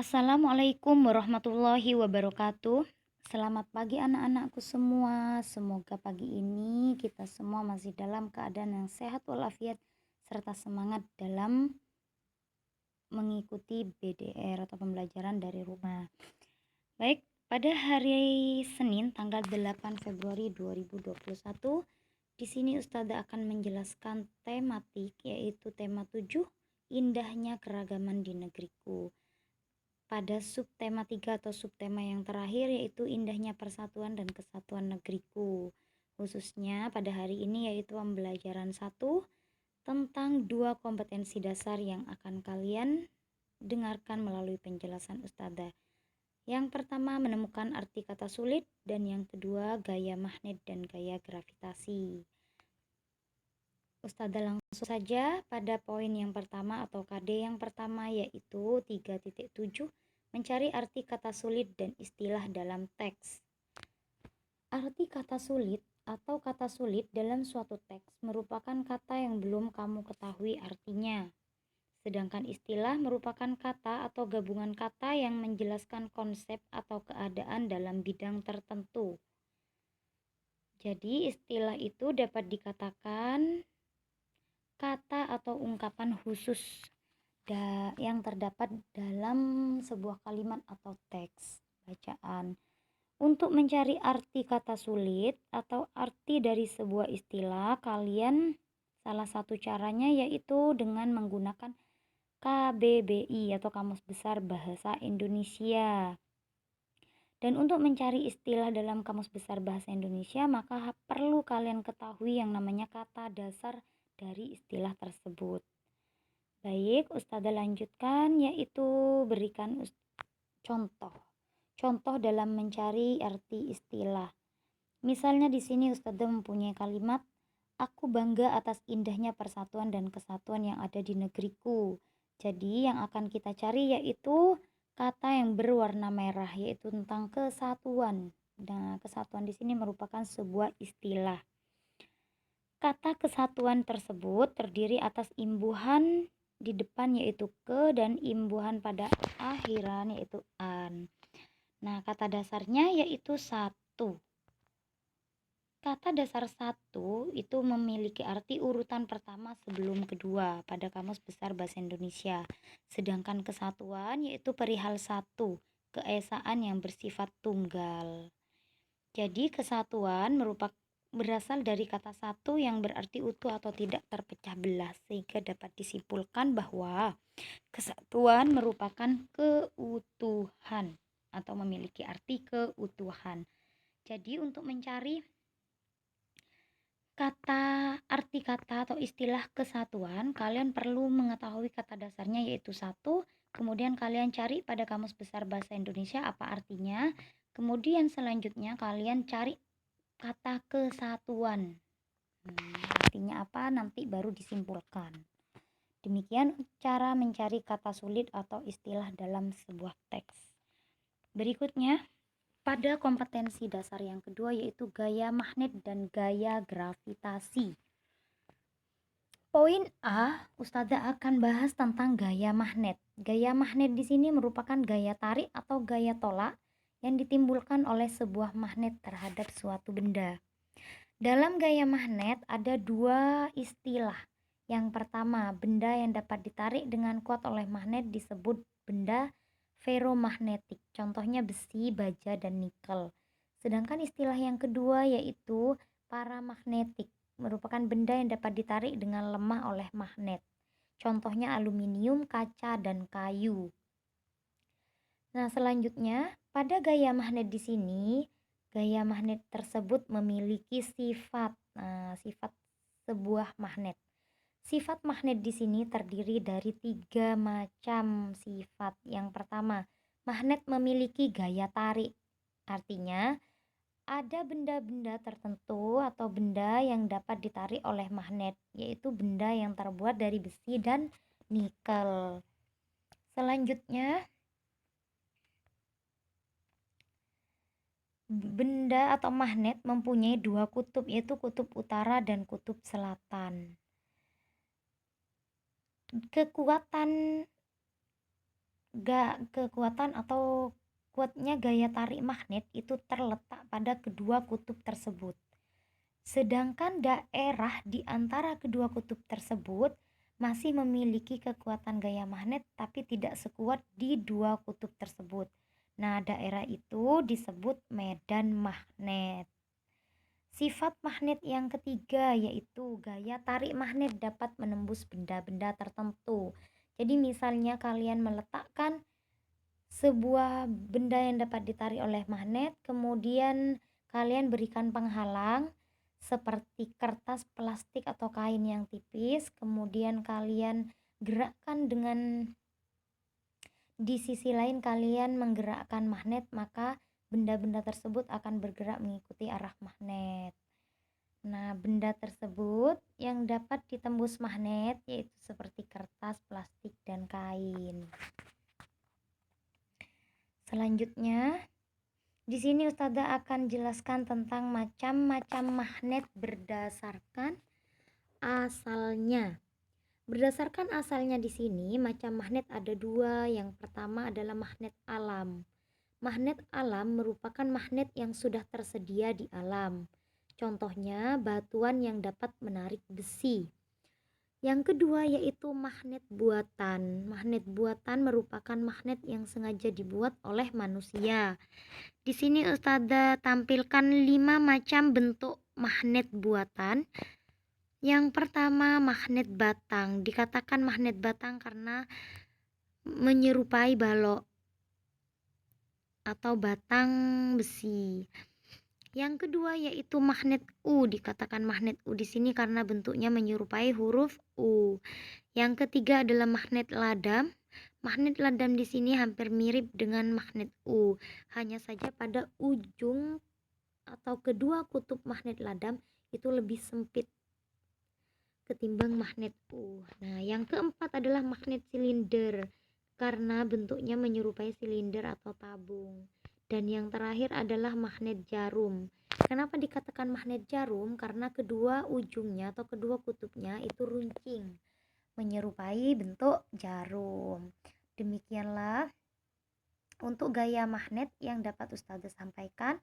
Assalamualaikum warahmatullahi wabarakatuh. Selamat pagi anak-anakku semua. Semoga pagi ini kita semua masih dalam keadaan yang sehat walafiat serta semangat dalam mengikuti BDR atau pembelajaran dari rumah. Baik, pada hari Senin tanggal 8 Februari 2021, di sini Ustazah akan menjelaskan tematik, yaitu tema 7, indahnya keragaman di negeriku. Pada subtema 3 atau subtema yang terakhir, yaitu indahnya persatuan dan kesatuan negeriku. Khususnya pada hari ini yaitu pembelajaran 1 tentang 2 kompetensi dasar yang akan kalian dengarkan melalui penjelasan Ustazah. Yang pertama menemukan arti kata sulit, dan yang kedua gaya magnet dan gaya gravitasi. Ustazah langsung saja pada poin yang pertama atau KD yang pertama, yaitu 3.7, mencari arti kata sulit dan istilah dalam teks. Arti kata sulit atau kata sulit dalam suatu teks merupakan kata yang belum kamu ketahui artinya. Sedangkan istilah merupakan kata atau gabungan kata yang menjelaskan konsep atau keadaan dalam bidang tertentu. Jadi istilah itu dapat dikatakan kata atau ungkapan khusus yang terdapat dalam sebuah kalimat atau teks bacaan. Untuk mencari arti kata sulit atau arti dari sebuah istilah, kalian salah satu caranya yaitu dengan menggunakan KBBI atau Kamus Besar Bahasa Indonesia. Dan untuk mencari istilah dalam Kamus Besar Bahasa Indonesia, maka perlu kalian ketahui yang namanya kata dasar dari istilah tersebut. Baik, Ustazah lanjutkan, yaitu berikan contoh dalam mencari arti istilah. Misalnya di sini Ustazah mempunyai kalimat, aku bangga atas indahnya persatuan dan kesatuan yang ada di negeriku. Jadi yang akan kita cari yaitu kata yang berwarna merah, yaitu tentang kesatuan. Nah, kesatuan di sini merupakan sebuah istilah. Kata kesatuan tersebut terdiri atas imbuhan di depan yaitu ke dan imbuhan pada akhiran yaitu an. Nah, kata dasarnya yaitu satu. Kata dasar satu itu memiliki arti urutan pertama sebelum kedua pada Kamus Besar Bahasa Indonesia. Sedangkan kesatuan yaitu perihal satu, keesaan yang bersifat tunggal. Jadi kesatuan berasal dari kata satu yang berarti utuh atau tidak terpecah belah, sehingga dapat disimpulkan bahwa kesatuan merupakan keutuhan atau memiliki arti keutuhan. Jadi untuk mencari arti kata atau istilah kesatuan, kalian perlu mengetahui kata dasarnya yaitu satu. Kemudian kalian cari pada Kamus Besar Bahasa Indonesia apa artinya. Kemudian selanjutnya kalian cari kata kesatuan. Artinya apa nanti baru disimpulkan. Demikian cara mencari kata sulit atau istilah dalam sebuah teks. Berikutnya, pada kompetensi dasar yang kedua yaitu gaya magnet dan gaya gravitasi. Poin A, Ustazah akan bahas tentang gaya magnet. Gaya magnet di sini merupakan gaya tarik atau gaya tolak yang ditimbulkan oleh sebuah magnet terhadap suatu benda. Dalam gaya magnet ada dua istilah. Yang pertama, benda yang dapat ditarik dengan kuat oleh magnet disebut benda feromagnetik. Contohnya besi, baja, dan nikel. Sedangkan istilah yang kedua yaitu paramagnetik, merupakan benda yang dapat ditarik dengan lemah oleh magnet. Contohnya aluminium, kaca, dan kayu. Nah, selanjutnya pada gaya magnet di sini, gaya magnet tersebut memiliki sifat. Sifat sebuah magnet. Sifat magnet di sini terdiri dari 3 macam sifat. Yang pertama, magnet memiliki gaya tarik. Artinya, ada benda-benda tertentu atau benda yang dapat ditarik oleh magnet, yaitu benda yang terbuat dari besi dan nikel. Selanjutnya, benda atau magnet mempunyai dua kutub, yaitu kutub utara dan kutub selatan. Kekuatan kekuatan atau kuatnya gaya tarik magnet itu terletak pada kedua kutub tersebut. Sedangkan daerah di antara kedua kutub tersebut masih memiliki kekuatan gaya magnet tapi tidak sekuat di dua kutub tersebut. Nah, daerah itu disebut medan magnet. Sifat magnet yang ketiga yaitu gaya tarik magnet dapat menembus benda-benda tertentu. Jadi misalnya kalian meletakkan sebuah benda yang dapat ditarik oleh magnet, kemudian kalian berikan penghalang seperti kertas, plastik, atau kain yang tipis, kemudian kalian gerakkan dengan di sisi lain kalian menggerakkan magnet, maka benda-benda tersebut akan bergerak mengikuti arah magnet. Nah, benda tersebut yang dapat ditembus magnet yaitu seperti kertas, plastik, dan kain. Selanjutnya, di sini Ustazah akan jelaskan tentang macam-macam magnet berdasarkan asalnya. Berdasarkan asalnya di sini, macam magnet ada dua. Yang pertama adalah magnet alam. Magnet alam merupakan magnet yang sudah tersedia di alam. Contohnya batuan yang dapat menarik besi. Yang kedua yaitu magnet buatan. Magnet buatan merupakan magnet yang sengaja dibuat oleh manusia. Di sini Ustazah tampilkan 5 macam bentuk magnet buatan. Yang pertama magnet batang. Dikatakan magnet batang karena menyerupai balok atau batang besi. Yang kedua yaitu magnet U. Dikatakan magnet U di sini karena bentuknya menyerupai huruf U. Yang ketiga adalah magnet ladam. Magnet ladam di sini hampir mirip dengan magnet U. Hanya saja pada ujung atau kedua kutub magnet ladam itu lebih sempit ketimbang magnet U. Nah, yang keempat adalah magnet silinder karena bentuknya menyerupai silinder atau tabung. Dan yang terakhir adalah magnet jarum. Kenapa dikatakan magnet jarum? Karena kedua ujungnya atau kedua kutubnya itu runcing, menyerupai bentuk jarum. Demikianlah untuk gaya magnet yang dapat Ustazah sampaikan.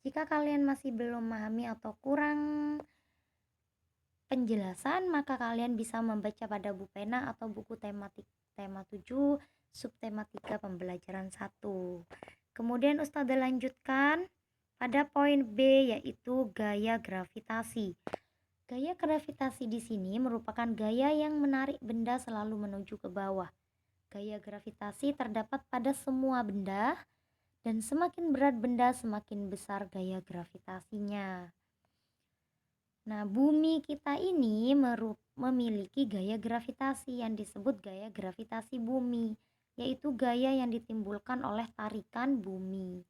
Jika kalian masih belum memahami atau kurang penjelasan, maka kalian bisa membaca pada buku pena atau buku tematik tema 7 subtema 3 pembelajaran 1. Kemudian Ustazah lanjutkan pada poin B yaitu gaya gravitasi. Gaya gravitasi di sini merupakan gaya yang menarik benda selalu menuju ke bawah. Gaya gravitasi terdapat pada semua benda dan semakin berat benda semakin besar gaya gravitasinya. Nah, bumi kita ini memiliki gaya gravitasi yang disebut gaya gravitasi bumi, yaitu gaya yang ditimbulkan oleh tarikan bumi.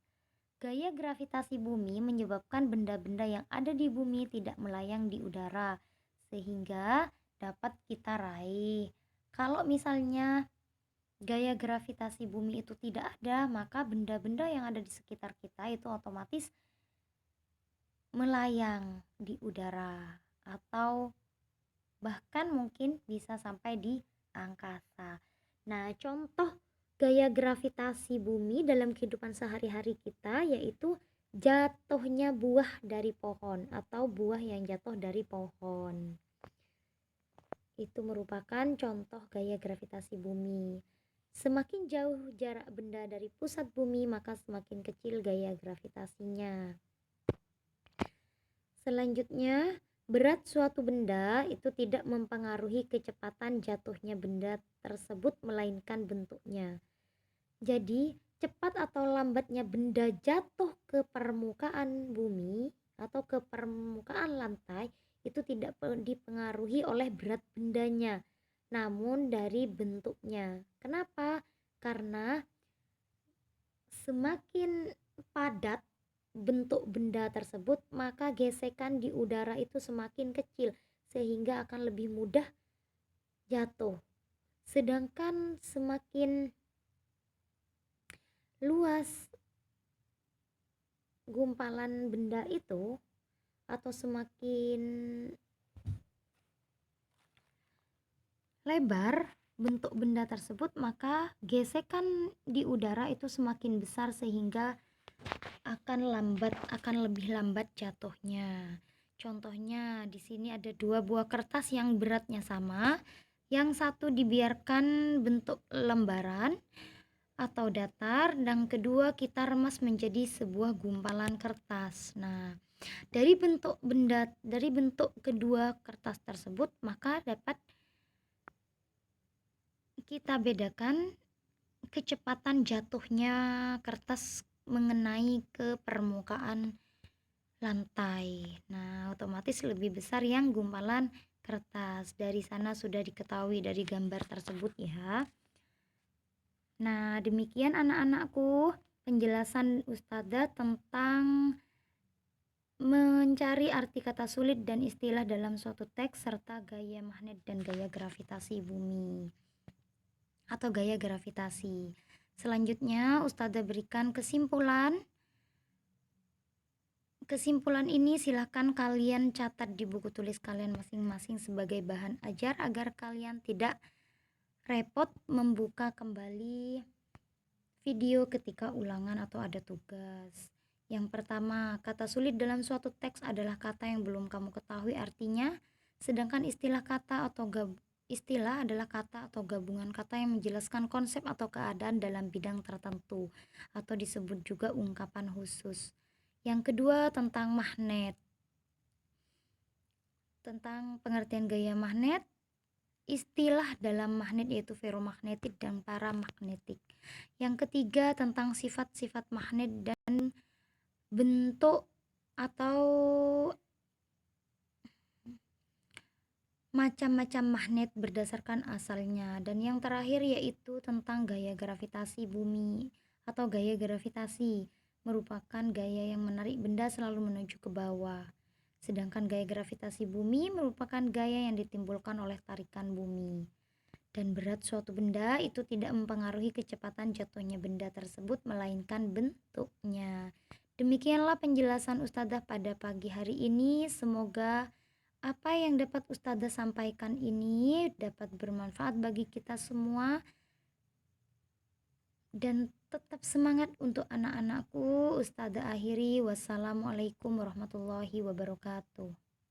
Gaya gravitasi bumi menyebabkan benda-benda yang ada di bumi tidak melayang di udara, sehingga dapat kita raih. Kalau misalnya gaya gravitasi bumi itu tidak ada, maka benda-benda yang ada di sekitar kita itu otomatis melayang di udara atau bahkan mungkin bisa sampai di angkasa. Nah, contoh gaya gravitasi bumi dalam kehidupan sehari-hari kita yaitu jatuhnya buah dari pohon atau buah yang jatuh dari pohon. Itu merupakan contoh gaya gravitasi bumi. Semakin jauh jarak benda dari pusat bumi, maka semakin kecil gaya gravitasinya. Selanjutnya, berat suatu benda itu tidak mempengaruhi kecepatan jatuhnya benda tersebut melainkan bentuknya. Jadi, cepat atau lambatnya benda jatuh ke permukaan bumi atau ke permukaan lantai itu tidak dipengaruhi oleh berat bendanya, namun dari bentuknya. Kenapa? Karena semakin padat bentuk benda tersebut, maka gesekan di udara itu semakin kecil sehingga akan lebih mudah jatuh. Sedangkan semakin luas gumpalan benda itu atau semakin lebar bentuk benda tersebut, maka gesekan di udara itu semakin besar sehingga akan lebih lambat jatuhnya. Contohnya di sini ada dua buah kertas yang beratnya sama. Yang satu dibiarkan bentuk lembaran atau datar, dan kedua kita remas menjadi sebuah gumpalan kertas. Nah, dari bentuk kedua kertas tersebut, maka dapat kita bedakan kecepatan jatuhnya kertas mengenai ke permukaan lantai. Nah, otomatis lebih besar yang gumpalan kertas. Dari sana sudah diketahui dari gambar tersebut ya. Nah, demikian anak-anakku penjelasan Ustazah tentang mencari arti kata sulit dan istilah dalam suatu teks serta gaya magnet dan gaya gravitasi bumi atau gaya gravitasi. Selanjutnya Ustazah berikan kesimpulan. Kesimpulan ini silahkan kalian catat di buku tulis kalian masing-masing sebagai bahan ajar agar kalian tidak repot membuka kembali video ketika ulangan atau ada tugas. Yang pertama, kata sulit dalam suatu teks adalah kata yang belum kamu ketahui artinya, sedangkan istilah adalah kata atau gabungan kata yang menjelaskan konsep atau keadaan dalam bidang tertentu atau disebut juga ungkapan khusus. Yang kedua, tentang magnet. Tentang pengertian gaya magnet, istilah dalam magnet yaitu ferromagnetik dan paramagnetik. Yang ketiga, tentang sifat-sifat magnet dan bentuk atau macam-macam magnet berdasarkan asalnya. Dan yang terakhir yaitu tentang gaya gravitasi bumi atau gaya gravitasi, merupakan gaya yang menarik benda selalu menuju ke bawah. Sedangkan gaya gravitasi bumi merupakan gaya yang ditimbulkan oleh tarikan bumi. Dan berat suatu benda itu tidak mempengaruhi kecepatan jatuhnya benda tersebut, melainkan bentuknya. Demikianlah penjelasan Ustazah pada pagi hari ini. Semoga apa yang dapat Ustazah sampaikan ini dapat bermanfaat bagi kita semua. Dan tetap semangat untuk anak-anakku. Ustazah akhiri, wassalamualaikum warahmatullahi wabarakatuh.